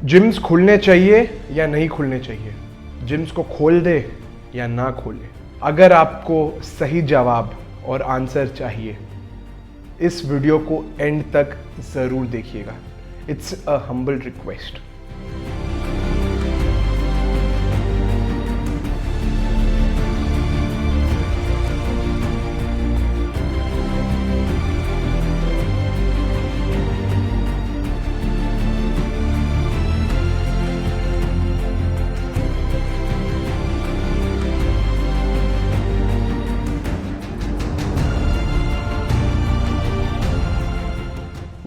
Gyms खुलने चाहिए या नहीं खुलने चाहिए, जिम्स को खोल दे या ना खोले। अगर आपको सही जवाब और आंसर चाहिए, इस वीडियो को एंड तक ज़रूर देखिएगा। It's a humble request.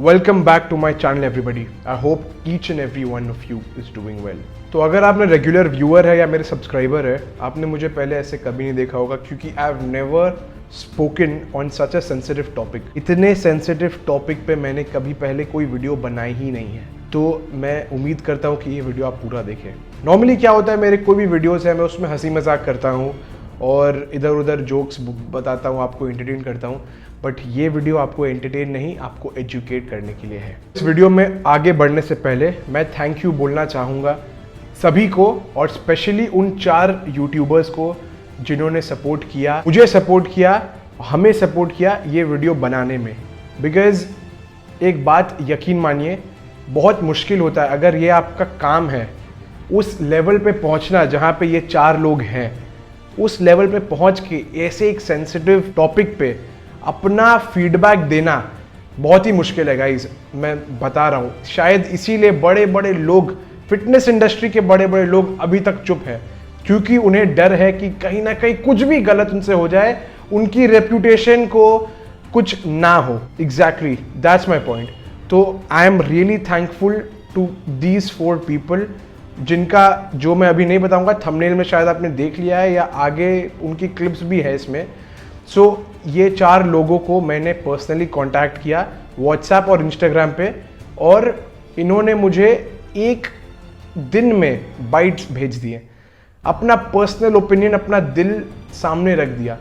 Welcome back to my channel everybody. I hope each and every one of you is doing well. तो अगर आपने रेगुलर व्यूअर है या मेरे सब्सक्राइबर है, आपने मुझे पहले ऐसे कभी नहीं देखा होगा, क्योंकि I have never spoken on such a sensitive topic. इतने सेंसिटिव टॉपिक पे मैंने कभी पहले कोई वीडियो बनाई ही नहीं है। तो मैं उम्मीद करता हूँ कि ये वीडियो आप पूरा देखें। नॉर्मली क्या होता है, मेरे कोई भी वीडियोज़ है मैं उसमें हंसी मजाक करता हूँ और इधर उधर जोक्स बताता हूँ, आपको एंटरटेन करता हूँ। बट ये वीडियो आपको एंटरटेन नहीं, आपको एजुकेट करने के लिए है। इस वीडियो में आगे बढ़ने से पहले मैं थैंक यू बोलना चाहूँगा सभी को, और स्पेशली उन 4 यूट्यूबर्स को जिन्होंने सपोर्ट किया, मुझे सपोर्ट किया, हमें सपोर्ट किया ये वीडियो बनाने में। बिकॉज़ एक बात यकीन मानिए, बहुत मुश्किल होता है अगर ये आपका काम है उस लेवल पे पहुंचना जहाँ पे ये 4 लोग हैं। उस लेवल पे पहुंच के ऐसे एक सेंसिटिव टॉपिक पे अपना फीडबैक देना बहुत ही मुश्किल है गाइज। मैं बता रहा हूँ, शायद इसीलिए बड़े बड़े लोग, फिटनेस इंडस्ट्री के बड़े बड़े लोग अभी तक चुप है, क्योंकि उन्हें डर है कि कहीं ना कहीं कुछ भी गलत उनसे हो जाए, उनकी रेप्यूटेशन को कुछ ना हो। Exactly that's my point. तो I am really thankful to these 4 people, जिनका जो मैं अभी नहीं बताऊंगा, थंबनेल में शायद आपने देख लिया है या आगे उनकी क्लिप्स भी है इसमें। सो ये 4 लोगों को मैंने पर्सनली कांटेक्ट किया व्हाट्सएप और इंस्टाग्राम पे, और इन्होंने मुझे एक दिन में बाइट्स भेज दिए, अपना पर्सनल ओपिनियन, अपना दिल सामने रख दिया।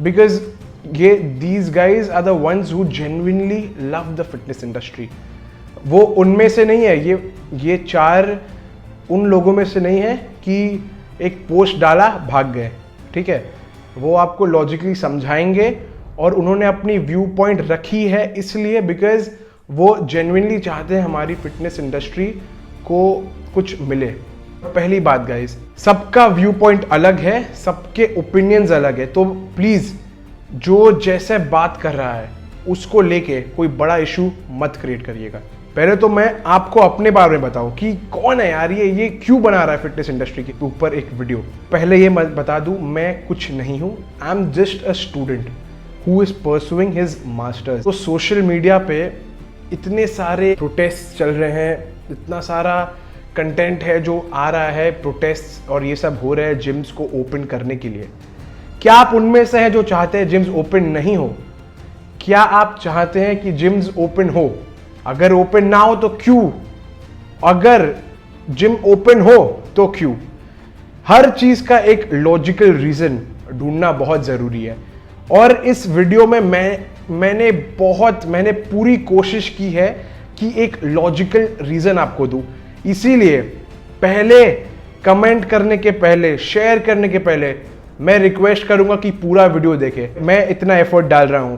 बिकॉज ये these guys are the ones who genuinely love the fitness industry. वो उनमें से नहीं है, ये 4 उन लोगों में से नहीं है कि एक पोस्ट डाला भाग गए, ठीक है। वो आपको लॉजिकली समझाएंगे, और उन्होंने अपनी व्यू पॉइंट रखी है इसलिए बिकॉज वो जेन्युइनली चाहते हैं हमारी फिटनेस इंडस्ट्री को कुछ मिले। पहली बात गाइस, सबका व्यू पॉइंट अलग है, सबके ओपिनियंस अलग है। तो प्लीज जो जैसे बात कर रहा है उसको लेके कोई बड़ा इशू मत क्रिएट करिएगा। पहले तो मैं आपको अपने बारे में बताऊं कि कौन है यार ये क्यों बना रहा है फिटनेस इंडस्ट्री के ऊपर एक वीडियो। पहले ये मैं बता दूं, मैं कुछ नहीं हूं, I am just a student who is pursuing his masters. तो सोशल मीडिया पे इतने सारे प्रोटेस्ट चल रहे हैं, इतना सारा कंटेंट है जो आ रहा है, प्रोटेस्ट और ये सब हो रहे हैं जिम्स को ओपन करने के लिए। क्या आप उनमें से हैं जो चाहते हैं जिम्स ओपन नहीं हो? क्या आप चाहते हैं कि जिम्स ओपन हो? अगर ओपन ना हो तो क्यों? अगर जिम ओपन हो तो क्यों? हर चीज का एक लॉजिकल रीजन ढूंढना बहुत जरूरी है, और इस वीडियो में मैंने पूरी कोशिश की है कि एक लॉजिकल रीजन आपको दूं। इसीलिए पहले कमेंट करने के पहले, शेयर करने के पहले मैं रिक्वेस्ट करूंगा कि पूरा वीडियो देखें। मैं इतना एफर्ट डाल रहा हूं,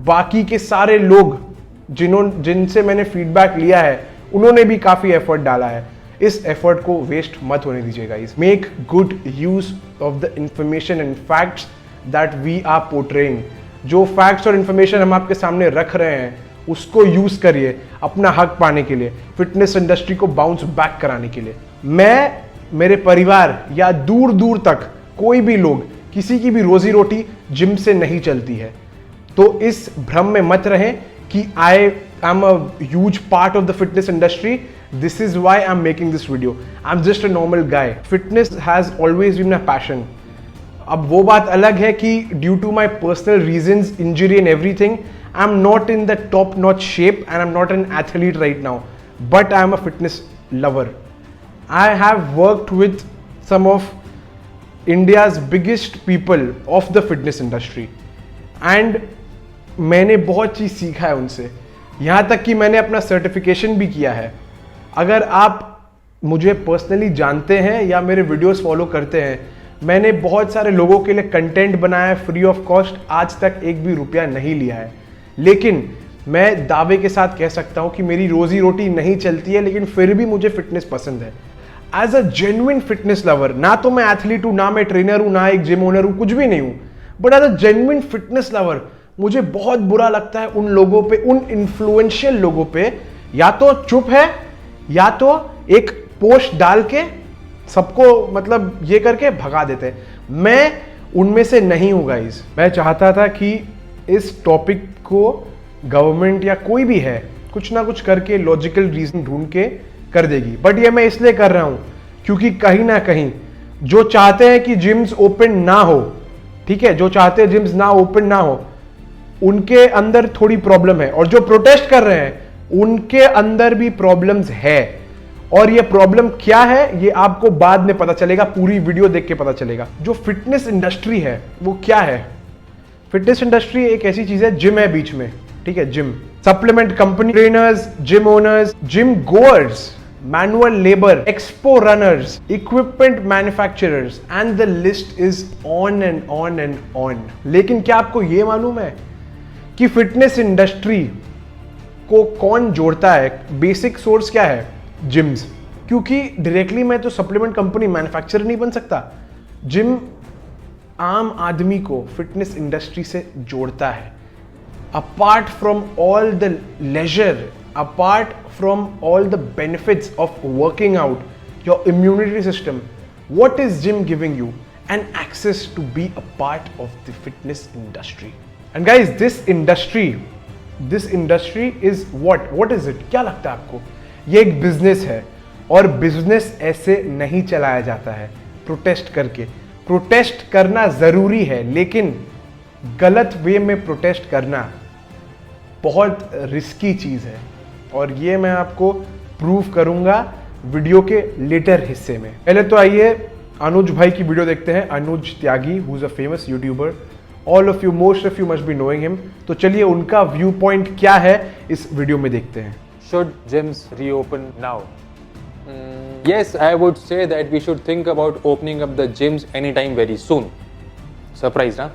बाकी के सारे लोग जिनसे मैंने फीडबैक लिया है उन्होंने भी काफी एफर्ट डाला है। इस एफर्ट को वेस्ट मत होने दीजिएगा। Make good use of the information and facts that we are portraying. जो फैक्ट्स और इंफॉर्मेशन हम आपके सामने रख रहे हैं उसको यूज करिए अपना हक पाने के लिए, फिटनेस इंडस्ट्री को बाउंस बैक कराने के लिए। मैं, मेरे परिवार या दूर दूर तक कोई भी लोग, किसी की भी रोजी रोटी जिम से नहीं चलती है। तो इस भ्रम में मत रहें कि I am a huge part of the fitness industry. This is why I'm making this video. I'm just a normal guy. Fitness has always been my passion. अब वो बात अलग है कि due to my personal reasons, injury and everything, I'm not in the top notch shape and I'm not an athlete right now. But I am a fitness lover. I have worked with some of India's biggest people of the fitness industry. And मैंने बहुत चीज़ सीखा है उनसे, यहाँ तक कि मैंने अपना सर्टिफिकेशन भी किया है। अगर आप मुझे पर्सनली जानते हैं या मेरे वीडियोस फॉलो करते हैं, मैंने बहुत सारे लोगों के लिए कंटेंट बनाया है फ्री ऑफ कॉस्ट, आज तक एक भी रुपया नहीं लिया है। लेकिन मैं दावे के साथ कह सकता हूं कि मेरी रोजी रोटी नहीं चलती है, लेकिन फिर भी मुझे फिटनेस पसंद है। As a genuine fitness lover, ना तो मैं एथलीट हूं, ना मैं ट्रेनर हूं, ना एक जिम ओनर हूं, कुछ भी नहीं हूं, but as a genuine fitness lover मुझे बहुत बुरा लगता है उन लोगों पे, उन इन्फ्लुएंशियल लोगों पे, या तो चुप है या तो एक पोस्ट डाल के सबको मतलब ये करके भगा देते हैं। मैं उनमें से नहीं हूं गाइस। मैं चाहता था कि इस टॉपिक को गवर्नमेंट या कोई भी है कुछ ना कुछ करके लॉजिकल रीजन ढूंढ के कर देगी, बट ये मैं इसलिए कर रहा हूं क्योंकि कहीं ना कहीं जो चाहते हैं कि जिम्स ओपन ना हो, ठीक है, जो चाहते हैं जिम्स ना ओपन ना हो, उनके अंदर थोड़ी प्रॉब्लम है, और जो प्रोटेस्ट कर रहे हैं उनके अंदर भी प्रॉब्लम्स है। और ये प्रॉब्लम क्या है ये आपको बाद में पता चलेगा, पूरी वीडियो देख के पता चलेगा। जो फिटनेस इंडस्ट्री है वो क्या है? फिटनेस इंडस्ट्री एक ऐसी चीज है, जिम है बीच में, ठीक है, gym, supplement company, trainers, gym owners, gym goers, manual labour, expo runners, equipment manufacturers, and the list is on and on and on. लेकिन क्या आपको यह मालूम है कि फिटनेस इंडस्ट्री को कौन जोड़ता है? बेसिक सोर्स क्या है? जिम्स। क्योंकि डायरेक्टली मैं तो सप्लीमेंट कंपनी मैन्युफैक्चरर नहीं बन सकता। जिम आम आदमी को फिटनेस इंडस्ट्री से जोड़ता है। Apart from all the leisure, apart from all the benefits of working out, your immunity system, what is gym giving you? An access to be a part of the fitness industry. And guys, this industry is what is it? क्या लगता है आपको? ये एक business है, और business ऐसे नहीं चलाया जाता है प्रोटेस्ट करके। प्रोटेस्ट करना जरूरी है, लेकिन गलत वे में प्रोटेस्ट करना बहुत रिस्की चीज है, और ये मैं आपको प्रूव करूंगा वीडियो के लेटर हिस्से में। पहले तो आइए अनुज भाई की वीडियो देखते हैं। Anuj Tyagi, who is a famous YouTuber, all of you, most of you must be knowing him. तो चलिए उनका व्यू पॉइंट क्या है इस वीडियो में देखते हैं। Should gyms reopen now? Yes, I would say that we should think about opening up the gyms anytime very soon. Surprised, huh?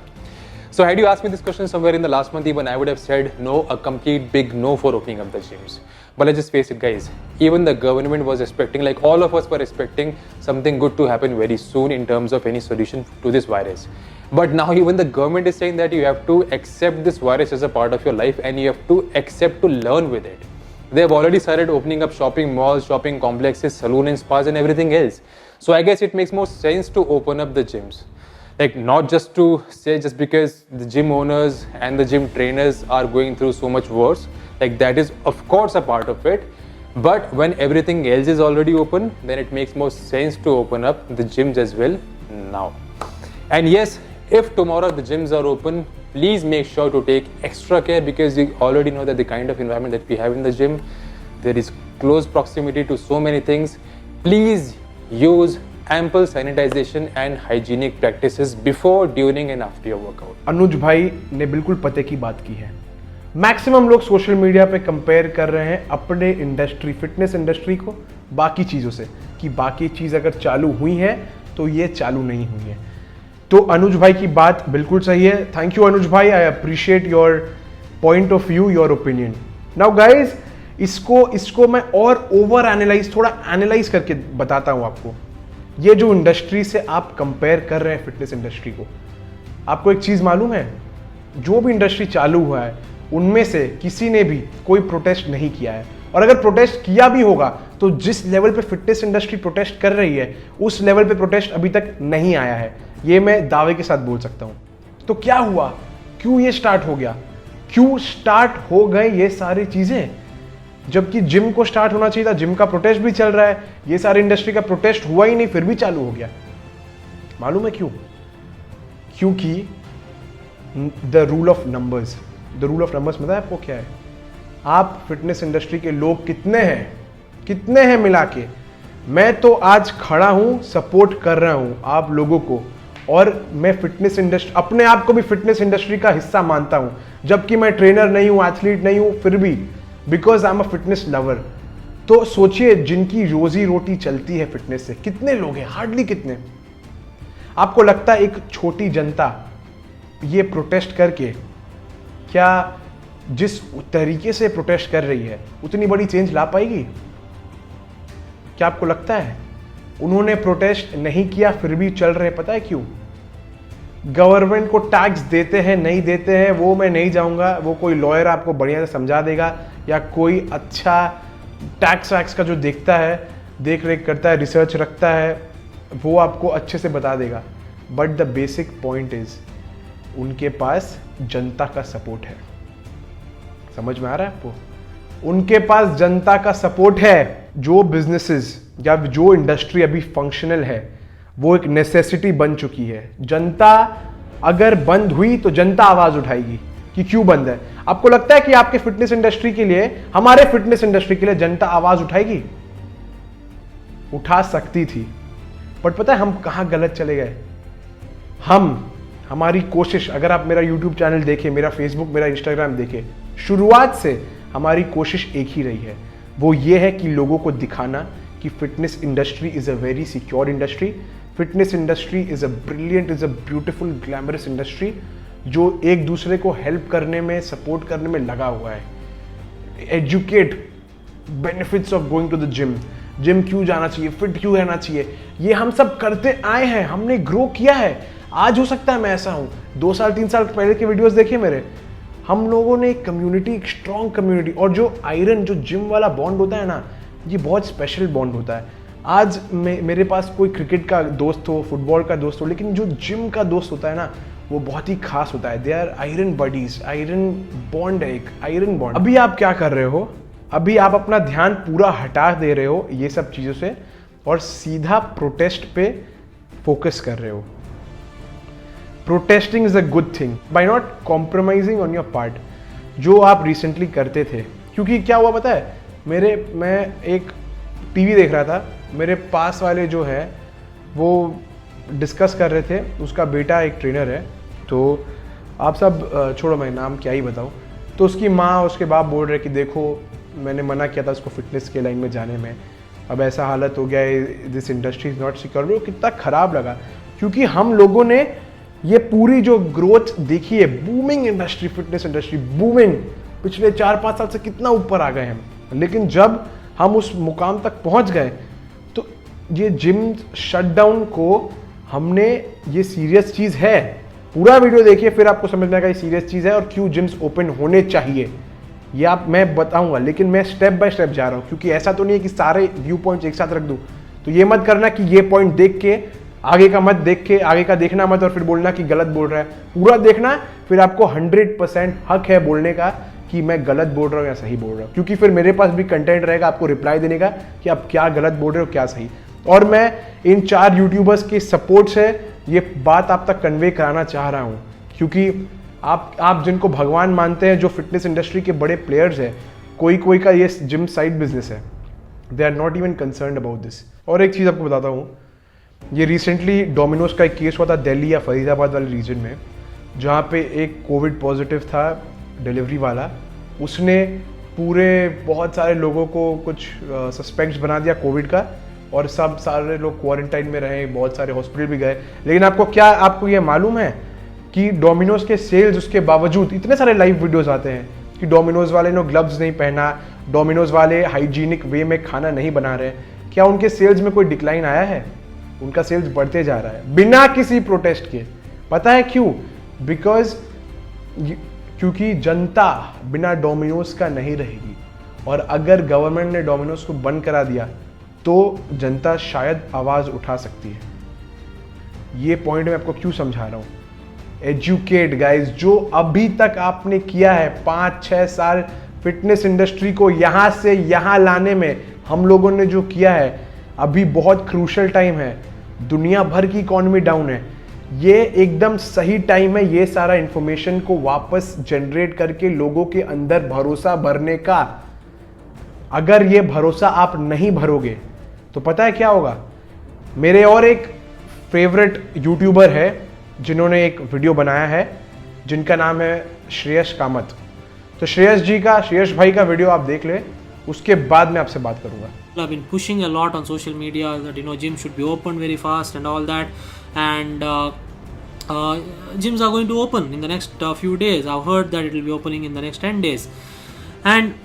So had you asked me this question somewhere in the last month even, I would have said no, a complete big no for opening up the gyms. But let's just face it, guys, even the government was expecting, like all of us were expecting something good to happen very soon in terms of any solution to this virus. But now even the government is saying that you have to accept this virus as a part of your life, and you have to accept to learn with it. They've already started opening up shopping malls, shopping complexes, salon and spas and everything else. So I guess it makes more sense to open up the gyms. Like, not just to say just because the gym owners and the gym trainers are going through so much worse. Like, that is of course a part of it. But when everything else is already open, then it makes more sense to open up the gyms as well now. And yes, if tomorrow the gyms are open, please make sure to take extra care, because you already know that the kind of environment that we have in the gym, there is close proximity to so many things. Please use ample sanitization and hygienic practices before, during and after your workout. अनुज भाई ने बिल्कुल पते की बात की है। Maximum लोग social media पे कंपेयर कर रहे हैं अपने इंडस्ट्री, फिटनेस इंडस्ट्री को बाकी चीज़ों से, कि बाकी चीज़ अगर चालू हुई है तो ये चालू नहीं हुई है। तो अनुज भाई की बात बिल्कुल सही है। थैंक यू अनुज भाई, I appreciate your point of view, your opinion. Now guys, इसको मैं और ओवर एनालाइज, थोड़ा एनालाइज करके बताता हूं आपको। ये जो इंडस्ट्री से आप कंपेयर कर रहे हैं फिटनेस इंडस्ट्री को, आपको एक चीज मालूम है, जो भी इंडस्ट्री चालू हुआ है उनमें से किसी ने भी कोई प्रोटेस्ट नहीं किया है, और अगर प्रोटेस्ट किया भी होगा तो जिस लेवल पे फिटनेस इंडस्ट्री प्रोटेस्ट कर रही है उस लेवल पे प्रोटेस्ट अभी तक नहीं आया है। ये मैं दावे के साथ बोल सकता हूं। तो क्या हुआ, क्यों ये स्टार्ट हो गया, क्यों स्टार्ट हो गए ये सारी चीजें, जबकि जिम को स्टार्ट होना चाहिए था, जिम का प्रोटेस्ट भी चल रहा है, ये सारी इंडस्ट्री का प्रोटेस्ट हुआ ही नहीं फिर भी चालू हो गया। मालूम है क्यों? क्योंकि the rule of numbers. The rule of numbers मतलब आपको क्या है? आप फिटनेस इंडस्ट्री के लोग कितने हैं मिला के? मैं तो आज खड़ा हूं, सपोर्ट कर रहा हूं आप लोगों को, और मैं फिटनेस इंडस्ट्री, अपने आप को भी फिटनेस इंडस्ट्री का हिस्सा मानता हूं, जबकि मैं ट्रेनर नहीं हूं, एथलीट नहीं हूं, फिर भी because I am a fitness lover. तो सोचिए जिनकी रोजी रोटी चलती है फिटनेस से, कितने लोग हैं, हार्डली कितने। आपको लगता है एक छोटी जनता ये प्रोटेस्ट करके क्या जिस तरीके से प्रोटेस्ट कर रही है उतनी बड़ी चेंज ला पाएगी? क्या आपको लगता है? उन्होंने प्रोटेस्ट नहीं किया फिर भी चल रहे, पता है क्यों? गवर्नमेंट को टैक्स देते हैं नहीं देते हैं वो मैं नहीं जाऊंगा, वो कोई लॉयर आपको बढ़िया से समझा देगा, या कोई अच्छा टैक्स का जो देखता है, देख रेख करता है, रिसर्च रखता है, वो आपको अच्छे से बता देगा। But the basic point is उनके पास जनता का सपोर्ट है। समझ में आ रहा है आपको? उनके पास जनता का सपोर्ट है। जो बिजनेसेस या जो इंडस्ट्री अभी फंक्शनल है वो एक नेसेसिटी बन चुकी है। जनता अगर बंद हुई तो जनता आवाज उठाएगी कि क्यों बंद है। आपको लगता है कि आपके फिटनेस इंडस्ट्री के लिए, हमारे फिटनेस इंडस्ट्री के लिए जनता आवाज उठाएगी? उठा सकती थी, बट पता है हम कहां गलत चले गए? हमारी कोशिश, अगर आप मेरा YouTube चैनल देखें, मेरा Facebook, मेरा Instagram देखें, शुरुआत से हमारी कोशिश एक ही रही है, वो ये है कि लोगों को दिखाना कि fitness industry is a very secure industry, fitness industry is a brilliant, is a beautiful glamorous industry जो एक दूसरे को हेल्प करने में, सपोर्ट करने में लगा हुआ है। Educate benefits of going to the gym क्यों जाना चाहिए, फिट क्यों रहना चाहिए, ये हम सब करते आए हैं, हमने ग्रो किया है। आज हो सकता है मैं ऐसा हूं, 2 साल 3 साल पहले के वीडियोस देखिए मेरे, हम लोगों ने एक कम्युनिटी, एक स्ट्रॉन्ग कम्युनिटी, और जो आयरन, जो जिम वाला बॉन्ड होता है ना, ये बहुत स्पेशल बॉन्ड होता है। आज मेरे पास कोई क्रिकेट का दोस्त हो, फुटबॉल का दोस्त हो, लेकिन जो जिम का दोस्त होता है ना, वो बहुत ही खास होता है। They are iron buddies, iron bond है, एक आयरन बॉन्ड। अभी आप क्या कर रहे हो? अभी आप अपना ध्यान पूरा हटा दे रहे हो ये सब चीज़ों से और सीधा प्रोटेस्ट पे फोकस कर रहे हो। Protesting is a good thing by not compromising on your part, जो आप रिसेंटली करते थे। क्योंकि क्या हुआ पता है, मैं एक टीवी देख रहा था, मेरे पास वाले जो है वो डिस्कस कर रहे थे, उसका बेटा एक ट्रेनर है, तो आप सब छोड़ो, मैं नाम क्या ही बताऊँ। तो उसकी माँ, उसके बाप बोल रहे कि देखो मैंने मना किया था उसको फिटनेस के लाइन में जाने में, अब ऐसा हालत हो गया है, this industry is not secure. वो कितना ख़राब लगा, क्योंकि हम लोगों ने ये पूरी जो ग्रोथ देखी है, booming industry, fitness industry booming, पिछले 4-5 साल से कितना ऊपर आ गए हम। लेकिन जब हम उस मुकाम तक पहुंच गए तो ये जिम शटडाउन को हमने, ये सीरियस चीज़ है। पूरा वीडियो देखिए फिर आपको समझ में आएगा ये सीरियस चीज़ है और क्यों जिम्स ओपन होने चाहिए, ये मैं बताऊंगा। लेकिन मैं स्टेप बाय स्टेप जा रहा हूँ, क्योंकि ऐसा तो नहीं है कि सारे व्यू पॉइंट्स एक साथ रख दूँ। तो ये मत करना कि ये पॉइंट देख के आगे का मत देख के, आगे का देखना मत और फिर बोलना कि गलत बोल रहा है। पूरा देखना, फिर आपको 100% हक है बोलने का कि मैं गलत बोल रहा हूँ या सही बोल रहा हूँ, क्योंकि फिर मेरे पास भी कंटेंट रहेगा आपको रिप्लाई देने का कि आप क्या गलत बोल रहे हो क्या सही। और मैं इन 4 यूट्यूबर्स के सपोर्ट से ये बात आप तक कन्वे कराना चाह रहा हूँ, क्योंकि आप जिनको भगवान मानते हैं, जो फिटनेस इंडस्ट्री के बड़े प्लेयर्स हैं, कोई का ये जिम साइड बिजनेस है, they are not even concerned about this. और एक चीज़ आपको बताता हूँ, ये रिसेंटली डोमिनोज का एक केस हुआ था दिल्ली या फरीदाबाद वाले रीजन में, जहाँ पे एक कोविड पॉजिटिव था डिलीवरी वाला, उसने पूरे बहुत सारे लोगों को कुछ सस्पेक्ट्स बना दिया कोविड का, और सब सारे लोग क्वारंटाइन में रहे, बहुत सारे हॉस्पिटल भी गए। लेकिन आपको ये मालूम है कि डोमिनोज के सेल्स, उसके बावजूद इतने सारे लाइव वीडियोस आते हैं कि डोमिनोज वाले ने ग्लव्स नहीं पहना, डोमिनोज वाले हाइजीनिक वे में खाना नहीं बना रहे, क्या उनके सेल्स में कोई डिक्लाइन आया है? उनका सेल्स बढ़ते जा रहा है बिना किसी प्रोटेस्ट के। पता है क्यों? क्योंकि जनता बिना डोमिनोज का नहीं रहेगी, और अगर गवर्नमेंट ने डोमिनोज को बंद करा दिया तो जनता शायद आवाज उठा सकती है। ये पॉइंट मैं आपको क्यों समझा रहा हूं? एजुकेट गाइज, जो अभी तक आपने किया है 5-6 साल फिटनेस इंडस्ट्री को यहां से यहां लाने में, हम लोगों ने जो किया है, अभी बहुत क्रूशल टाइम है, दुनिया भर की इकोनॉमी डाउन है, ये एकदम सही टाइम है ये सारा इंफॉर्मेशन को वापस जनरेट करके लोगों के अंदर भरोसा भरने का। अगर ये भरोसा आप नहीं भरोगे तो पता है क्या होगा? मेरे और एक फेवरेट यूट्यूबर है जिन्होंने एक वीडियो बनाया है, जिनका नाम है श्रेयस कामत। तो श्रेयस भाई का वीडियो आप देख ले, उसके बाद मैं आपसे बात करूँगा। I've been pushing a lot on social media that gym should be opened very fast and all that, and gyms are going to open in the next few days. I've heard that it will be opening in the next 10 days. And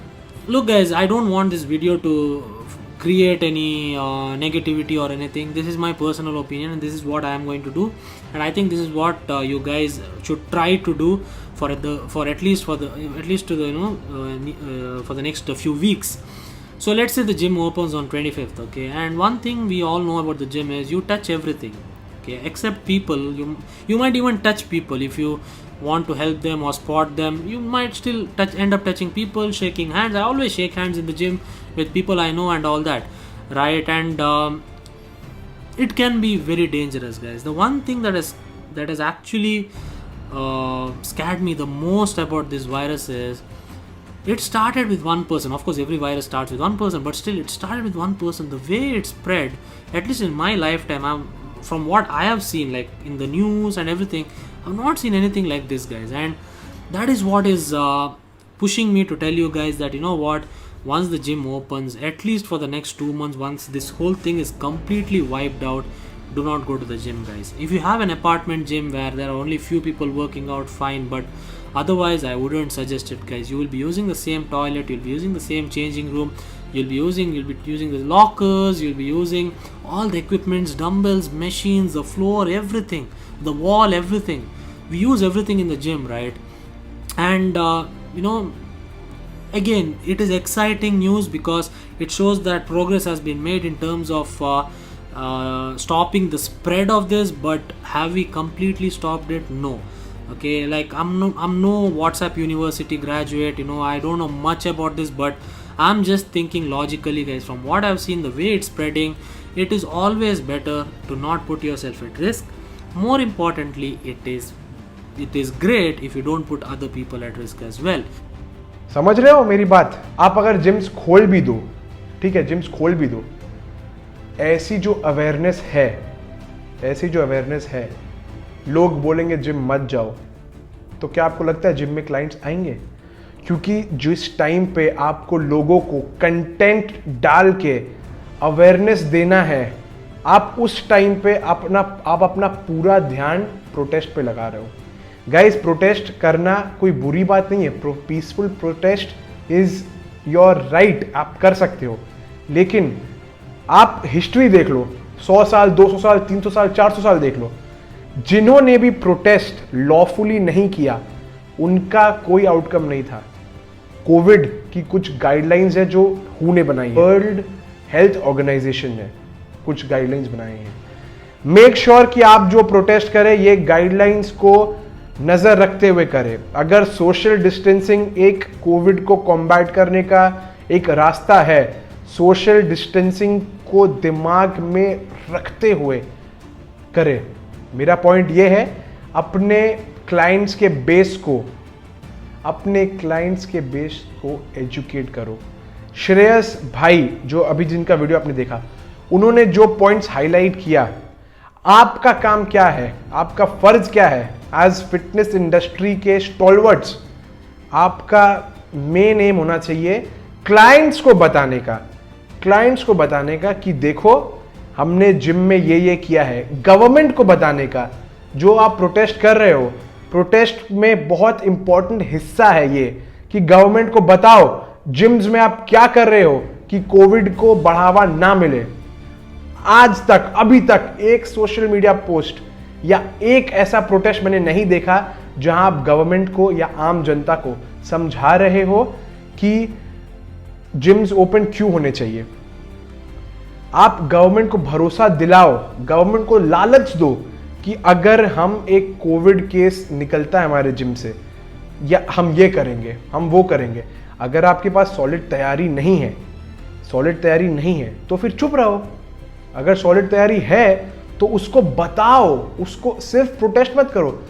look guys, I don't want this video to create any negativity or anything. This is my personal opinion and this is what I am going to do, and I think this is what you guys should try to do for at least to the for the next few weeks. So let's say the gym opens on 25th, okay, and one thing we all know about the gym is you touch everything, okay, except people. You might even touch people if you want to help them or spot them. You might still end up touching people, shaking hands. I always shake hands in the gym with people I know and all that, right? And it can be very dangerous, guys. The one thing that has actually scared me the most about this virus is it started with one person. Of course, every virus starts with one person, but still, it started with one person. The way it spread, at least in my lifetime, from what I have seen, like in the news and everything, I've not seen anything like this, guys. And that is what is pushing me to tell you guys that, you know what, once the gym opens, at least for the next 2 months, once this whole thing is completely wiped out, do not go to the gym, guys. If you have an apartment gym where there are only few people working out, fine, but otherwise I wouldn't suggest it, guys. You will be using the same toilet, you'll be using the same changing room, you'll be using the lockers, you'll be using all the equipments, dumbbells, machines, the floor, everything, the wall, everything. We use everything in the gym, right? And again, it is exciting news because it shows that progress has been made in terms of stopping the spread of this. But have we completely stopped it? No. Okay, like I'm no WhatsApp University graduate, I don't know much about this, but I'm just thinking logically, guys. From what I've seen, the way it's spreading, it is always better to not put yourself at risk. More importantly, it is great if you don't put other people at risk as well. समझ रहे हो मेरी बात? आप अगर gyms खोल भी दो, ठीक है, जिम्स खोल भी दो, ऐसी जो अवेयरनेस है, लोग बोलेंगे जिम मत जाओ, तो क्या आपको लगता है जिम में क्लाइंट्स आएंगे? क्योंकि जिस टाइम पे आपको लोगों को कंटेंट डाल के अवेयरनेस देना है, आप उस टाइम पे आप अपना पूरा ध्यान प्रोटेस्ट पे लगा रहे हो। गाइस, प्रोटेस्ट करना कोई बुरी बात नहीं है। Peaceful protest is your right, आप कर सकते हो, लेकिन आप हिस्ट्री देख लो, 100 साल, 200 साल, 300 साल, 400 साल देख लो, जिन्होंने भी प्रोटेस्ट लॉफुली नहीं किया, उनका कोई आउटकम नहीं था। कोविड की कुछ गाइडलाइंस है जो WHO ने बनाई है, वर्ल्ड हेल्थ ऑर्गेनाइजेशन ने कुछ गाइडलाइंस बनाई हैं। मेक श्योर कि आप जो प्रोटेस्ट करें ये गाइडलाइंस को नजर रखते हुए करें। अगर सोशल डिस्टेंसिंग एक कोविड को कॉम्बैट करने का एक रास्ता है, सोशल डिस्टेंसिंग को दिमाग में रखते हुए करें। मेरा पॉइंट ये है, अपने क्लाइंट्स के बेस को एजुकेट करो। श्रेयस भाई, जो अभी जिनका वीडियो आपने देखा, उन्होंने जो पॉइंट्स हाईलाइट किया, आपका काम क्या है, आपका फर्ज क्या है एज फिटनेस इंडस्ट्री के स्टॉलवर्ड्स? आपका मेन एम होना चाहिए क्लाइंट्स को बताने का कि देखो हमने जिम में ये किया है। गवर्नमेंट को बताने का, जो आप प्रोटेस्ट कर रहे हो, प्रोटेस्ट में बहुत इंपॉर्टेंट हिस्सा है ये कि गवर्नमेंट को बताओ जिम्स में आप क्या कर रहे हो कि कोविड को बढ़ावा ना मिले। आज तक, अभी तक एक सोशल मीडिया पोस्ट या एक ऐसा प्रोटेस्ट मैंने नहीं देखा जहां आप गवर्नमेंट को या आम जनता को समझा रहे हो कि जिम्स ओपन क्यों होने चाहिए। आप गवर्नमेंट को भरोसा दिलाओ, गवर्नमेंट को लालच दो कि अगर हम एक कोविड केस निकलता है हमारे जिम से, या हम ये करेंगे, हम वो करेंगे। अगर आपके पास सॉलिड तैयारी नहीं है तो फिर चुप रहो। अगर सॉलिड तैयारी है तो उसको बताओ, उसको सिर्फ प्रोटेस्ट मत करो।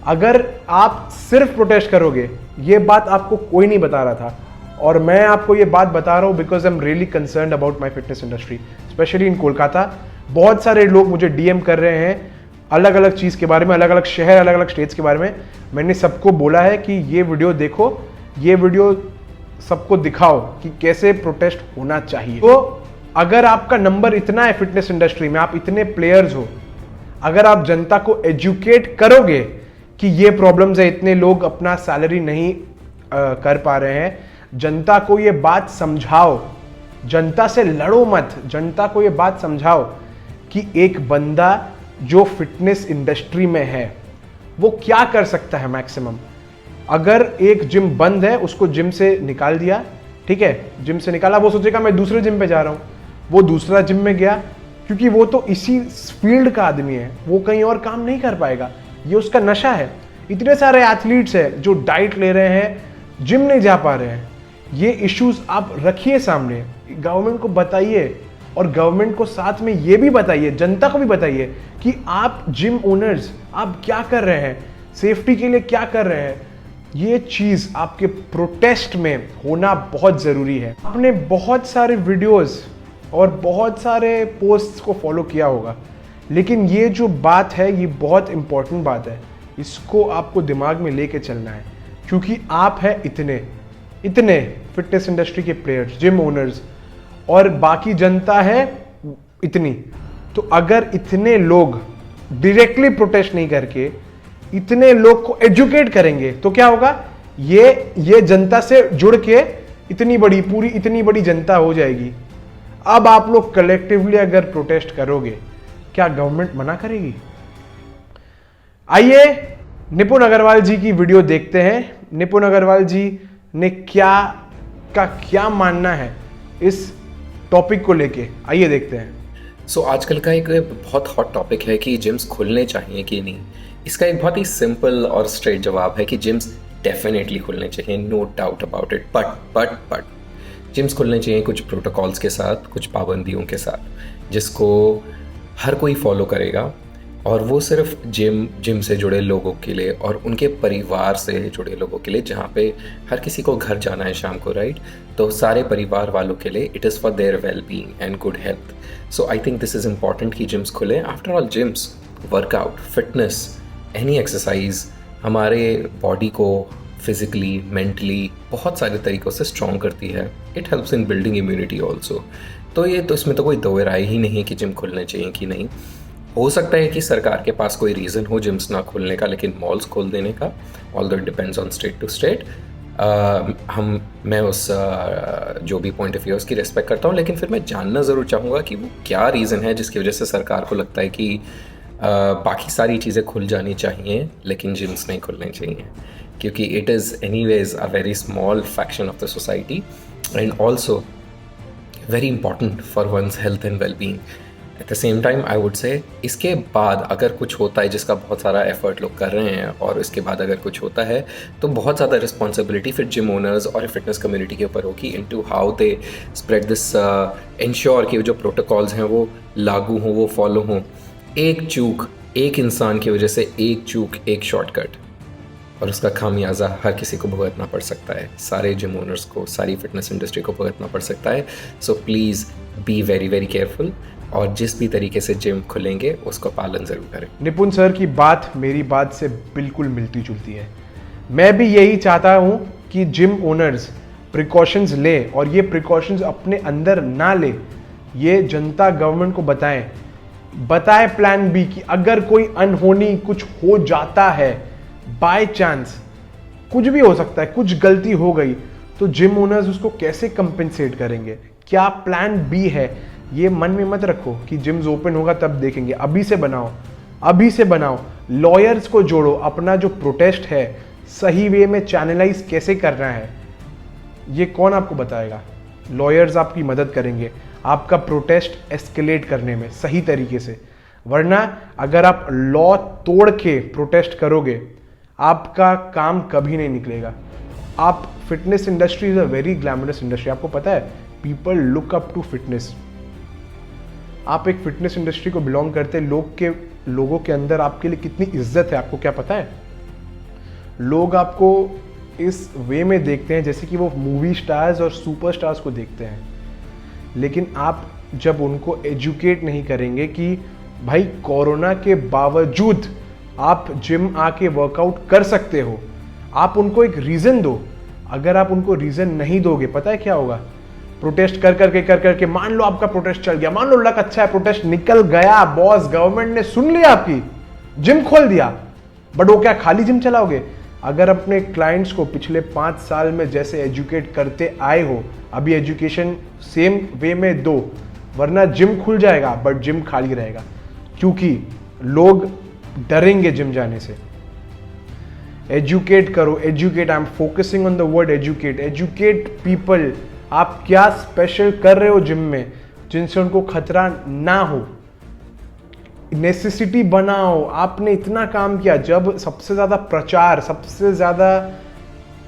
अगर आप सिर्फ प्रोटेस्ट करोगे, ये बात आपको कोई नहीं बता रहा था, और मैं आपको ये बात बता रहा हूँ because I am really concerned about my fitness industry, specially in Kolkata. बहुत सारे लोग मुझे डीएम कर रहे हैं अलग अलग चीज़ के बारे में, अलग अलग शहर, अलग अलग स्टेट्स के बारे में। मैंने सबको बोला है कि ये वीडियो देखो, ये वीडियो सबको दिखाओ कि कैसे प्रोटेस्ट होना चाहिए। तो अगर आपका नंबर इतना है फिटनेस इंडस्ट्री में, आप इतने प्लेयर्स हो, अगर आप जनता को एजुकेट करोगे कि ये प्रॉब्लम्स है, इतने लोग अपना सैलरी नहीं कर पा रहे हैं, जनता को ये बात समझाओ, जनता से लड़ो मत, जनता को ये बात समझाओ कि एक बंदा जो फिटनेस इंडस्ट्री में है वो क्या कर सकता है मैक्सिमम। अगर एक जिम बंद है, उसको जिम से निकाल दिया, ठीक है, जिम से निकाला, वो सोचेगा मैं दूसरे जिम पे जा रहा हूं, वो दूसरा जिम में गया, क्योंकि वो तो इसी फील्ड का आदमी है, वो कहीं और काम नहीं कर पाएगा, ये उसका नशा है। इतने सारे एथलीट्स हैं जो डाइट ले रहे हैं, जिम नहीं जा पा रहे हैं। ये इश्यूज आप रखिए सामने, गवर्नमेंट को बताइए, और गवर्नमेंट को साथ में ये भी बताइए, जनता को भी बताइए कि आप जिम ओनर्स आप क्या कर रहे हैं, सेफ्टी के लिए क्या कर रहे हैं। ये चीज आपके प्रोटेस्ट में होना बहुत जरूरी है। आपने बहुत सारे वीडियोस और बहुत सारे पोस्ट्स को फॉलो किया होगा, लेकिन ये जो बात है ये बहुत इंपॉर्टेंट बात है, इसको आपको दिमाग में लेके चलना है, क्योंकि आप हैं इतने फिटनेस इंडस्ट्री के प्लेयर्स, जिम ओनर्स, और बाकी जनता है इतनी। तो अगर इतने लोग डायरेक्टली प्रोटेस्ट नहीं करके इतने लोग को एजुकेट करेंगे तो क्या होगा, ये जनता से जुड़ के इतनी बड़ी जनता हो जाएगी। अब आप लोग कलेक्टिवली अगर प्रोटेस्ट करोगे, क्या गवर्नमेंट मना करेगी? आइए निपुण अग्रवाल जी की वीडियो देखते हैं। निपुण अग्रवाल जी ने क्या मानना है इस टॉपिक को लेके, आइए देखते हैं। सो आजकल का एक बहुत हॉट टॉपिक है कि जिम्स खुलने चाहिए कि नहीं। इसका एक बहुत ही सिंपल और स्ट्रेट जवाब है कि जिम्स डेफिनेटली खुलने चाहिए, no doubt about it. But gyms खुलने चाहिए कुछ प्रोटोकॉल्स के साथ, कुछ पाबंदियों के साथ, जिसको हर कोई फॉलो करेगा, और वो सिर्फ जिम से जुड़े लोगों के लिए और उनके परिवार से जुड़े लोगों के लिए, जहाँ पे हर किसी को घर जाना है शाम को, राइट? तो सारे परिवार वालों के लिए it is for their well being and good health. So I think this is important कि जिम्स खुले। After all gyms, workout, fitness, any exercise हमारे बॉडी को फिजिकली, मेंटली बहुत सारे तरीक़ों से स्ट्रॉन्ग करती है। It helps in building immunity also. तो इसमें तो कोई दो राय ही नहीं है कि जिम खुलने चाहिए कि नहीं। हो सकता है कि सरकार के पास कोई रीज़न हो जिम्स ना खुलने का, लेकिन मॉल्स खोल देने का, although it depends on state to state. मैं उस जो भी पॉइंट ऑफ व्यू उसकी रेस्पेक्ट करता हूँ, लेकिन फिर मैं जानना ज़रूर चाहूँगा कि वो क्या रीज़न है जिसकी वजह से सरकार को लगता है कि बाकी सारी चीज़ें खुल जानी चाहिए लेकिन जिम्स नहीं खुलने चाहिए, क्योंकि it is anyways a very small fraction of the society and also very important for one's health and well being. At the same time I would say इसके बाद अगर कुछ होता है, जिसका बहुत सारा एफर्ट लोग कर रहे हैं, और इसके बाद अगर कुछ होता है तो बहुत ज़्यादा रिस्पॉन्सिबिलिटी फिर जिम ओनर्स और फिटनेस कम्युनिटी के ऊपर होगी into how they spread this, ensure कि जो प्रोटोकॉल्स हैं वो लागू हों, वो फॉलो हों। एक चूक, एक इंसान की वजह से, एक चूक, एक शॉर्टकट, और उसका खामियाजा हर किसी को भुगतना पड़ सकता है, सारे जिम ओनर्स को, सारी फिटनेस इंडस्ट्री को भुगतना पड़ सकता है। So please be very very careful, और जिस भी तरीके से जिम खुलेंगे उसको पालन ज़रूर करें। निपुण सर की बात मेरी बात से बिल्कुल मिलती जुलती है। मैं भी यही चाहता हूँ कि जिम ओनर्स प्रिकॉशंस ले, और ये प्रिकॉशंस अपने अंदर ना ले, ये जनता गवर्नमेंट को बताएं प्लान बी कि अगर कोई अनहोनी कुछ हो जाता है, बाय चांस कुछ भी हो सकता है, कुछ गलती हो गई, तो जिम ओनर्स उसको कैसे कंपेंसेट करेंगे, क्या प्लान बी है। ये मन में मत रखो कि जिम्स ओपन होगा तब देखेंगे, अभी से बनाओ, लॉयर्स को जोड़ो, अपना जो प्रोटेस्ट है सही वे में चैनलाइज कैसे करना है ये कौन आपको बताएगा। लॉयर्स आपकी मदद करेंगे आपका प्रोटेस्ट एस्केलेट करने में सही तरीके से, वरना अगर आप लॉ तोड़ के प्रोटेस्ट करोगे आपका काम कभी नहीं निकलेगा। आप fitness industry is a very glamorous industry, आपको पता है, people look up to fitness. आप एक फिटनेस इंडस्ट्री को बिलोंग करते लोगों के अंदर आपके लिए कितनी इज्जत है आपको क्या पता है। लोग आपको इस वे में देखते हैं जैसे कि वो मूवी स्टार्स और सुपरस्टार्स को देखते हैं, लेकिन आप जब उनको एजुकेट नहीं करेंगे कि भाई कोरोना के बावजूद आप जिम आके वर्कआउट कर सकते हो, आप उनको एक रीज़न दो अगर आप उनको रीज़न नहीं दोगे, पता है क्या होगा? प्रोटेस्ट कर करके मान लो आपका प्रोटेस्ट चल गया, मान लो लक अच्छा है, प्रोटेस्ट निकल गया, बॉस गवर्नमेंट ने सुन लिया आपकी, जिम खोल दिया, बट वो क्या खाली जिम चलाओगे? अगर अपने क्लाइंट्स को पिछले 5 साल में जैसे एजुकेट करते आए हो, अभी एजुकेशन सेम वे में दो, वरना जिम खुल जाएगा बट जिम खाली रहेगा, क्योंकि लोग डरेंगे जिम जाने से। एजुकेट करो, educate, I am focusing on the word educate, educate people. आप क्या स्पेशल कर रहे हो जिम में जिनसे उनको खतरा ना हो? नेसेसिटी बनाओ। आपने इतना काम किया, जब सबसे ज़्यादा प्रचार, सबसे ज़्यादा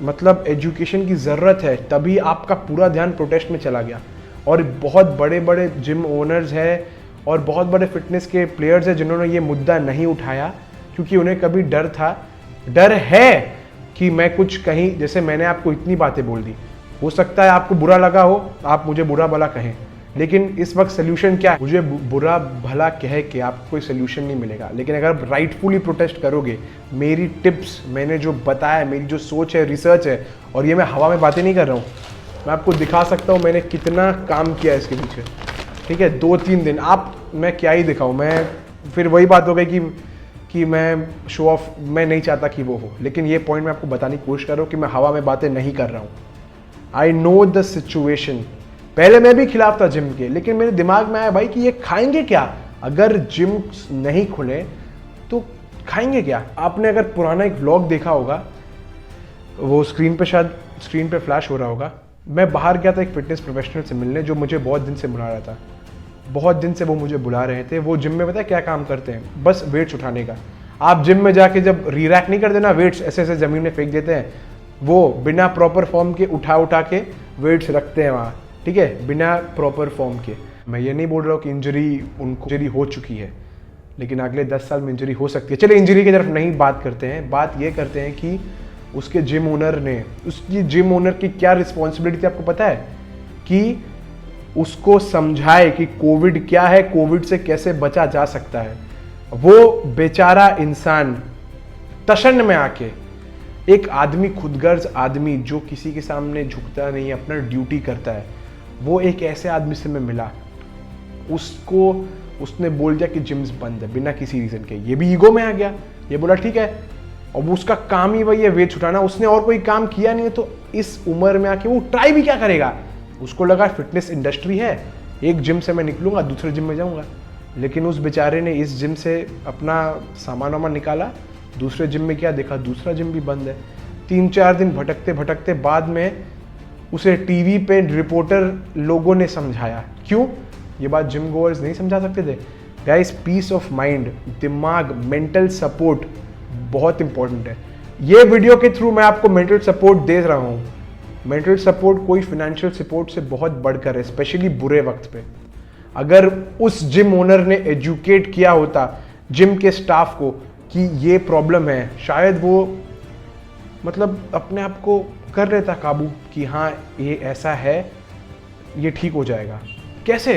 मतलब एजुकेशन की ज़रूरत है, तभी आपका पूरा ध्यान प्रोटेस्ट में चला गया। और बहुत बड़े बड़े जिम ओनर्स हैं और बहुत बड़े फिटनेस के प्लेयर्स हैं जिन्होंने ये मुद्दा नहीं उठाया, क्योंकि उन्हें कभी डर था, डर है कि मैं कुछ कहीं, जैसे मैंने आपको इतनी बातें बोल दी, हो सकता है आपको बुरा लगा हो, आप मुझे बुरा भला कहें, लेकिन इस वक्त सोल्यूशन क्या है? मुझे बुरा भला कह के आपको कोई सोल्यूशन नहीं मिलेगा, लेकिन अगर आप राइटफुली प्रोटेस्ट करोगे, मेरी टिप्स, मैंने जो बताया, मेरी जो सोच है, रिसर्च है, और ये मैं हवा में बातें नहीं कर रहा हूँ, मैं आपको दिखा सकता हूँ मैंने कितना काम किया है इसके पीछे, ठीक है? 2-3 दिन, आप, मैं क्या ही दिखाऊँ, मैं फिर वही बात हो गई कि मैं शो ऑफ, मैं नहीं चाहता कि वो हो, लेकिन ये पॉइंट मैं आपको बताने की कोशिश कर रहा हूँ कि मैं हवा में बातें नहीं कर रहा हूँ। I know the situation. पहले मैं भी खिलाफ था जिम के, लेकिन मेरे दिमाग में आया भाई कि ये खाएंगे क्या? अगर जिम नहीं खुले तो खाएंगे क्या? आपने अगर पुराना एक व्लॉग देखा होगा, वो स्क्रीन पे, शायद स्क्रीन पे फ्लैश हो रहा होगा, मैं बाहर गया था एक फिटनेस प्रोफेशनल से मिलने, जो मुझे बहुत दिन से बुला रहा था, बहुत दिन से वो मुझे बुला रहे थे। वो जिम में पता है क्या काम करते हैं? बस वेट्स उठाने का। आप जिम में जाके जब री-रैक नहीं कर देना, वेट्स ऐसे ऐसे ज़मीन में फेंक देते हैं, वो बिना प्रॉपर फॉर्म के उठा के वेट्स रखते हैं वहाँ, ठीक है, बिना प्रॉपर फॉर्म के। मैं ये नहीं बोल रहा हूँ कि उनको इंजरी हो चुकी है, लेकिन अगले 10 साल में इंजरी हो सकती है। चलिए इंजरी की तरफ नहीं बात करते हैं, बात ये करते हैं कि उसके जिम ओनर ने, उसकी जिम ओनर की क्या रिस्पॉन्सिबिलिटी थी आपको पता है? कि उसको समझाए कि कोविड क्या है, कोविड से कैसे बचा जा सकता है। वो बेचारा इंसान तशन में आके, एक आदमी, खुदगर्ज आदमी जो किसी के सामने झुकता नहीं, अपना ड्यूटी करता है, वो एक ऐसे आदमी से मैं मिला, उसने बोल दिया कि जिम्स बंद है बिना किसी रीज़न के। ये भी ईगो में आ गया, ये बोला ठीक है, और उसका काम ही वही है वेट उठाना, उसने और कोई काम किया नहीं है, तो इस उम्र में आके वो ट्राई भी क्या करेगा? उसको लगा फिटनेस इंडस्ट्री है, एक जिम से मैं निकलूंगा दूसरे जिम में जाऊंगा, लेकिन उस बेचारे ने इस जिम से अपना सामान वामान निकाला, दूसरे जिम में क्या देखा, दूसरा जिम भी बंद है। 3-4 दिन भटकते भटकते बाद में उसे टीवी पे रिपोर्टर लोगों ने समझाया। क्यों? ये बात जिम गोअर्स नहीं समझा सकते थे। गाइस, पीस ऑफ माइंड, दिमाग, मेंटल सपोर्ट बहुत इंपॉर्टेंट है। ये वीडियो के थ्रू मैं आपको मेंटल सपोर्ट दे रहा हूँ। मेंटल सपोर्ट कोई फाइनेंशियल सपोर्ट से बहुत बढ़कर है, स्पेशली बुरे वक्त पे। अगर उस जिम ओनर ने एजुकेट किया होता जिम के स्टाफ को कि ये प्रॉब्लम है, शायद वो मतलब अपने आप को कर लेता काबू कि हाँ ये ऐसा है, ये ठीक हो जाएगा। कैसे?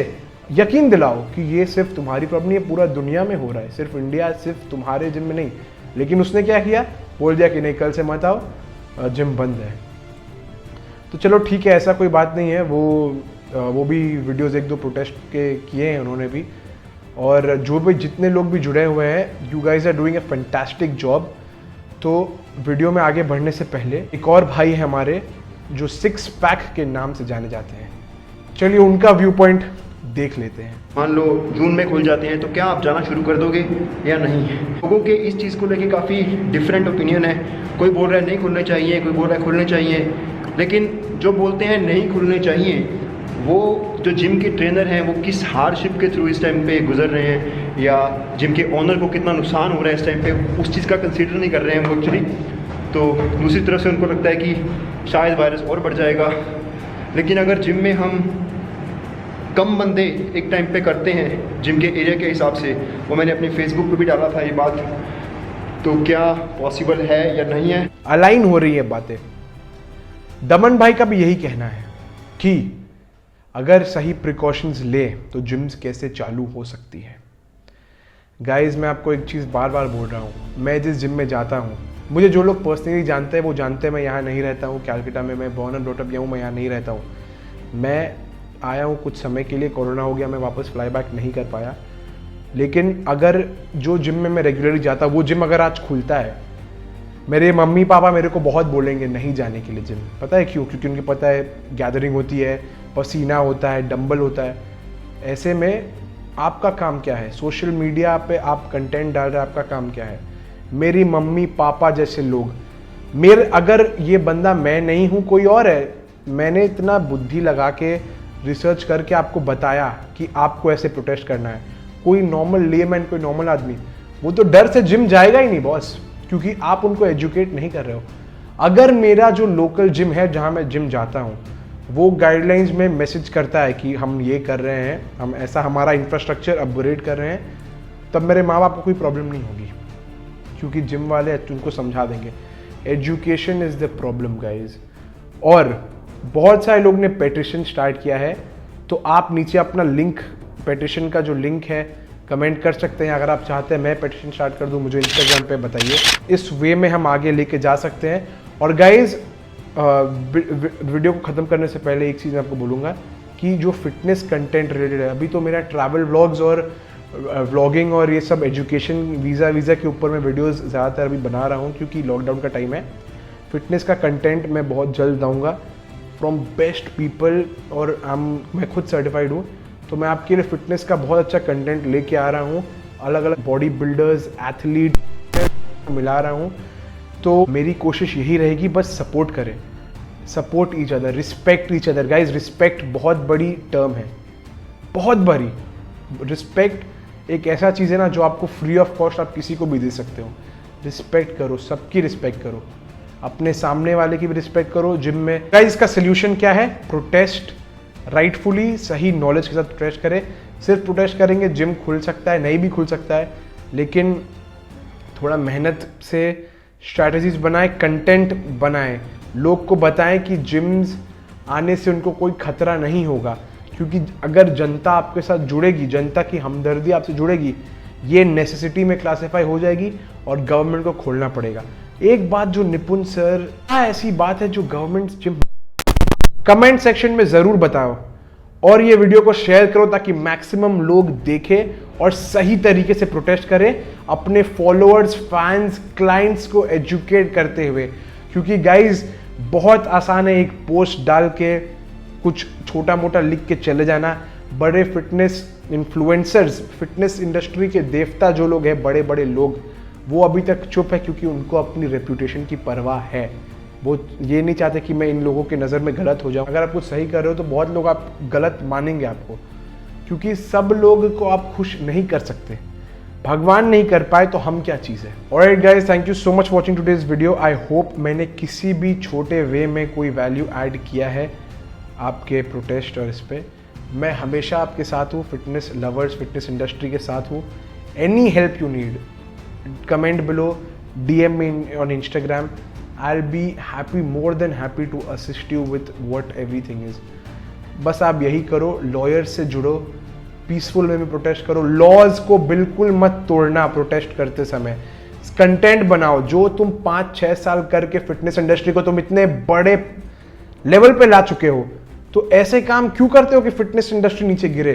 यकीन दिलाओ कि ये सिर्फ तुम्हारी प्रॉब्लम नहीं है, पूरा दुनिया में हो रहा है, सिर्फ इंडिया, सिर्फ तुम्हारे जिम में नहीं। लेकिन उसने क्या किया? बोल दिया कि नहीं, कल से मत आओ, जिम बंद है। तो चलो ठीक है, ऐसा कोई बात नहीं है। वो भी वीडियोस 1-2 प्रोटेस्ट के किए हैं उन्होंने भी, और जो भी जितने लोग भी जुड़े हुए हैं, you guys are doing a fantastic job. तो वीडियो में आगे बढ़ने से पहले एक और भाई है हमारे जो 6 पैक के नाम से जाने जाते हैं, चलिए उनका व्यू पॉइंट देख लेते हैं। मान लो जून में खुल जाते हैं तो क्या आप जाना शुरू कर दोगे या नहीं? लोगों के इस चीज़ को लेके काफ़ी डिफरेंट ओपिनियन है। कोई बोल रहा है नहीं खुलने चाहिए, कोई बोल रहा है खुलने चाहिए। लेकिन जो बोलते हैं नहीं खुलने चाहिए, वो जो जिम के ट्रेनर हैं वो किस हार्डशिप के थ्रू इस टाइम पे गुजर रहे हैं, या जिम के ओनर को कितना नुकसान हो रहा है इस टाइम पे, उस चीज़ का कंसीडर नहीं कर रहे हैं वो एक्चुअली। तो दूसरी तरफ से उनको लगता है कि शायद वायरस और बढ़ जाएगा। लेकिन अगर जिम में हम कम बंदे एक टाइम पे करते हैं जिम के एरिया के हिसाब से, वो मैंने अपने फेसबुक पे भी डाला था ये बात, तो क्या पॉसिबल है या नहीं है? अलाइन हो रही है बातें। दमन भाई का भी यही कहना है कि अगर सही प्रिकॉशंस ले तो जिम्स कैसे चालू हो सकती है। गाइज, मैं आपको एक चीज़ बार बार बोल रहा हूँ, मैं जिस जिम में जाता हूँ मुझे जो लोग पर्सनली जानते हैं वो जानते हैं मैं यहाँ नहीं रहता हूँ, कैलकाटा में मैं बॉर्न एंड ब्रॉट अप गया हूँ, मैं यहाँ नहीं रहता हूँ। मैं आया हूँ कुछ समय के लिए, कोरोना हो गया, मैं वापस फ्लाई बैक नहीं कर पाया। लेकिन अगर जो जिम में मैं रेगुलरली जाता वो जिम अगर आज खुलता है, मेरे मम्मी पापा मेरे को बहुत बोलेंगे नहीं जाने के लिए जिम। पता है क्यों? क्योंकि उनको पता है गैदरिंग होती है, पसीना होता है, डंबल होता है। ऐसे में आपका काम क्या है? सोशल मीडिया पे आप कंटेंट डाल रहे हैं, आपका काम क्या है? मेरी मम्मी पापा जैसे लोग, मेरे अगर ये बंदा मैं नहीं हूँ कोई और है, मैंने इतना बुद्धि लगा के रिसर्च करके आपको बताया कि आपको ऐसे प्रोटेस्ट करना है। कोई नॉर्मल लेमैन, कोई नॉर्मल आदमी वो तो डर से जिम जाएगा ही नहीं बॉस, क्योंकि आप उनको एजुकेट नहीं कर रहे हो। अगर मेरा जो लोकल जिम है जहाँ मैं जिम जाता हूँ वो गाइडलाइंस में मैसेज करता है कि हम ये कर रहे हैं, हम ऐसा हमारा इंफ्रास्ट्रक्चर अपग्रेड कर रहे हैं, तब मेरे माँ बाप को कोई प्रॉब्लम नहीं होगी, क्योंकि जिम वाले उनको समझा देंगे। Education is the problem guys. और बहुत सारे लोग ने पेटिशन स्टार्ट किया है, तो आप नीचे अपना लिंक, पेटिशन का जो लिंक है कमेंट कर सकते हैं। अगर आप चाहते हैं मैं पेटिशन स्टार्ट कर दूं, मुझे इंस्टाग्राम पे बताइए। इस वे में हम आगे लेके जा सकते हैं। और गाइज वीडियो को ख़त्म करने से पहले एक चीज़ मैं आपको बोलूँगा कि जो फिटनेस कंटेंट रिलेटेड है, अभी तो मेरा ट्रैवल व्लॉग्स और व्लॉगिंग और ये सब एजुकेशन वीज़ा के ऊपर मैं वीडियोस ज़्यादातर अभी बना रहा हूँ, क्योंकि लॉकडाउन का टाइम है। फिटनेस का कंटेंट मैं बहुत जल्द दूँगा फ्रॉम बेस्ट पीपल, और मैं खुद सर्टिफाइड हूँ, तो मैं आपके लिए फिटनेस का बहुत अच्छा कंटेंट लेके आ रहा हूँ। अलग अलग बॉडी बिल्डर्स, एथलीट मिला रहा हूँ। तो मेरी कोशिश यही रहेगी, बस सपोर्ट करें, support each other, respect each other. Guys respect बहुत बड़ी टर्म है, बहुत बड़ी। रिस्पेक्ट एक ऐसा चीज़ है ना जो आपको फ्री ऑफ कॉस्ट आप किसी को भी दे सकते हो। रिस्पेक्ट करो, सबकी रिस्पेक्ट करो, अपने सामने वाले की भी रिस्पेक्ट करो। जिम में गाइज इसका सोल्यूशन क्या है? प्रोटेस्ट, राइटफुली सही नॉलेज के साथ प्रोटेस्ट करें। सिर्फ प्रोटेस्ट करेंगे जिम खुल सकता है, नहीं भी खुल सकता है, लेकिन थोड़ा मेहनत से स्ट्रैटेजीज बनाएं, कंटेंट बनाएं, लोग को बताएं कि जिम्स आने से उनको कोई खतरा नहीं होगा। क्योंकि अगर जनता आपके साथ जुड़ेगी, जनता की हमदर्दी आपसे जुड़ेगी, ये नेसेसिटी में क्लासिफाई हो जाएगी और गवर्नमेंट को खोलना पड़ेगा। एक बात जो निपुण सर, क्या ऐसी बात है जो गवर्नमेंट जिम, कमेंट सेक्शन में ज़रूर बताओ, और ये वीडियो को शेयर करो ताकि मैक्सिमम लोग देखें और सही तरीके से प्रोटेस्ट करें, अपने फॉलोअर्स, फैंस, क्लाइंट्स को एजुकेट करते हुए। क्योंकि गाइज बहुत आसान है एक पोस्ट डाल के कुछ छोटा मोटा लिख के चले जाना। बड़े फिटनेस इन्फ्लुएंसर्स, फिटनेस इंडस्ट्री के देवता जो लोग हैं, बड़े बड़े लोग, वो अभी तक चुप है क्योंकि उनको अपनी रेपुटेशन की परवाह है। वो ये नहीं चाहते कि मैं इन लोगों के नज़र में गलत हो जाऊं। अगर आप कुछ सही कर रहे हो तो बहुत लोग आप गलत मानेंगे आपको, क्योंकि सब लोग को आप खुश नहीं कर सकते। भगवान नहीं कर पाए तो हम क्या चीज़ है। Alright guys, thank you so much watching today's video. I hope मैंने किसी भी छोटे वे में कोई वैल्यू ऐड किया है आपके प्रोटेस्ट और इस पर। मैं हमेशा आपके साथ हूँ, फिटनेस लवर्स, फिटनेस इंडस्ट्री के साथ हूँ। Any help you need, comment below, DM me on Instagram. I'll be happy, more than happy to assist you with what everything is. बस आप यही करो, लॉयर से जुड़ो, पीसफुल वे में प्रोटेस्ट करो, लॉज को बिल्कुल मत तोड़ना प्रोटेस्ट करते समय। कंटेंट बनाओ, जो तुम 5-6 साल करके फिटनेस इंडस्ट्री को तुम इतने बड़े लेवल पे ला चुके हो, तो ऐसे काम क्यों करते हो कि फिटनेस इंडस्ट्री नीचे गिरे?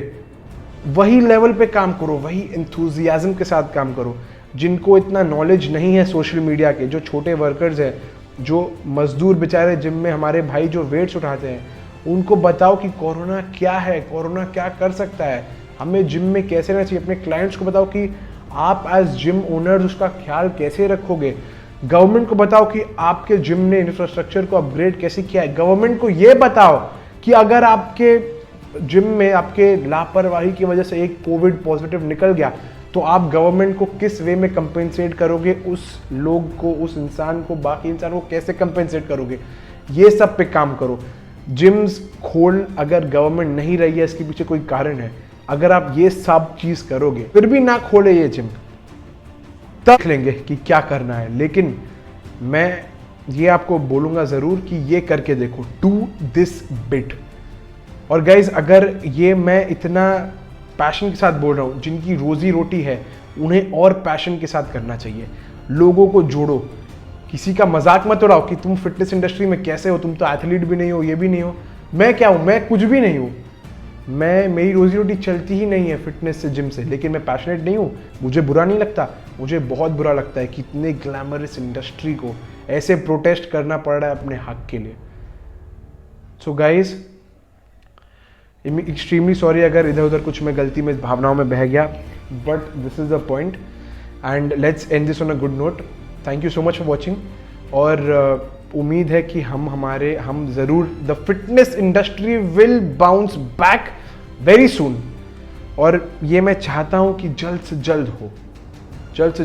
वही लेवल पे काम करो, वही एंथुजियाज्म के साथ काम करो। जिनको इतना नॉलेज नहीं है सोशल मीडिया के, जो छोटे वर्कर्स हैं, जो मजदूर बेचारे जिम में हमारे भाई जो वेट्स उठाते हैं, उनको बताओ कि कोरोना क्या है, कोरोना क्या कर सकता है, हमें जिम में कैसे रहना चाहिए। अपने क्लाइंट्स को बताओ कि आप एज जिम ओनर्स उसका ख्याल कैसे रखोगे। गवर्नमेंट को बताओ कि आपके जिम ने इंफ्रास्ट्रक्चर को अपग्रेड कैसे किया है। गवर्नमेंट को ये बताओ कि अगर आपके जिम में आपके लापरवाही की वजह से एक कोविड पॉजिटिव निकल गया, तो आप गवर्नमेंट को किस वे में कंपेंसेट करोगे, उस लोग को, उस इंसान को, बाकी इंसान को कैसे कंपेंसेट करोगे। ये सब पे काम करो। जिम्स खोल, अगर गवर्नमेंट नहीं रही है इसके पीछे कोई कारण है। अगर आप ये सब चीज करोगे, फिर भी ना खोले ये जिम, तब देख लेंगे कि क्या करना है। लेकिन मैं ये आपको बोलूंगा जरूर कि ये करके देखो, डू दिस बिट। और गाइज, अगर ये मैं इतना पैशन के साथ बोल रहा हूँ, जिनकी रोजी रोटी है उन्हें और पैशन के साथ करना चाहिए। लोगों को जोड़ो किसी का मजाक मत उड़ाओ कि तुम फिटनेस इंडस्ट्री में कैसे हो, तुम तो एथलीट भी नहीं हो, ये भी नहीं हो। मैं क्या हूँ? मैं कुछ भी नहीं हूँ। मेरी रोजी रोटी चलती ही नहीं है फिटनेस से, जिम से, लेकिन मैं पैशनेट नहीं हूँ। मुझे बुरा नहीं लगता, मुझे बहुत बुरा लगता है कि इतने ग्लैमरस इंडस्ट्री को ऐसे प्रोटेस्ट करना पड़ रहा है अपने हक के लिए। सो गाइज, एक्सट्रीमली सॉरी अगर इधर उधर कुछ मैं गलती में भावनाओं में बह गया, but this is the point and let's end this on a good note. Thank you so much for watching, और उम्मीद है कि हम ज़रूर the fitness industry will bounce back very soon, और ये मैं चाहता हूँ कि जल्द से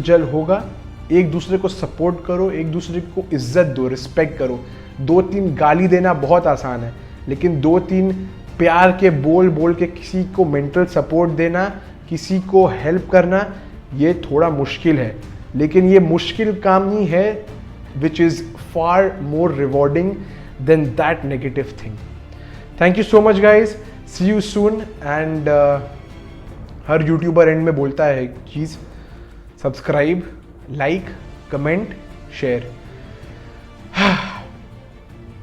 जल्द होगा। एक दूसरे को सपोर्ट करो, एक दूसरे को इज्जत दो, रिस्पेक्ट करो। 2-3 गाली देना बहुत आसान है, लेकिन 2-3 प्यार के बोल के किसी को मेंटल सपोर्ट देना, किसी को हेल्प करना, ये थोड़ा मुश्किल है, लेकिन ये मुश्किल काम ही है which is far more rewarding than that negative thing. Thank you so much guys, see you soon, and her YouTuber and में बोलता है एक चीज़, सब्सक्राइब, लाइक, कमेंट, शेयर।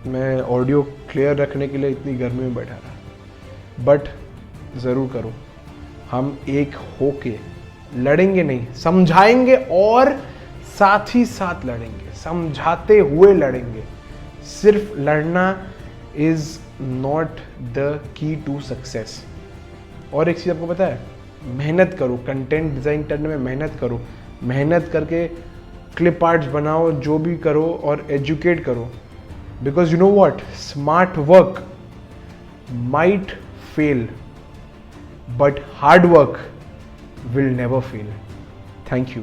मैं ऑडियो क्लियर रखने के लिए इतनी गर्मी में बैठा रहा, बट ज़रूर करो। हम एक होके लड़ेंगे नहीं, समझाएंगे और साथ ही साथ लड़ेंगे, समझाते हुए लड़ेंगे। सिर्फ लड़ना is not the key to success. और एक चीज़ आपको पता है, मेहनत करो, कंटेंट डिज़ाइन करने में मेहनत करो, मेहनत करके क्लिप आर्ट्स बनाओ, जो भी करो, और एजुकेट करो, because you know what, smart work might fail but hard work will never fail. Thank you.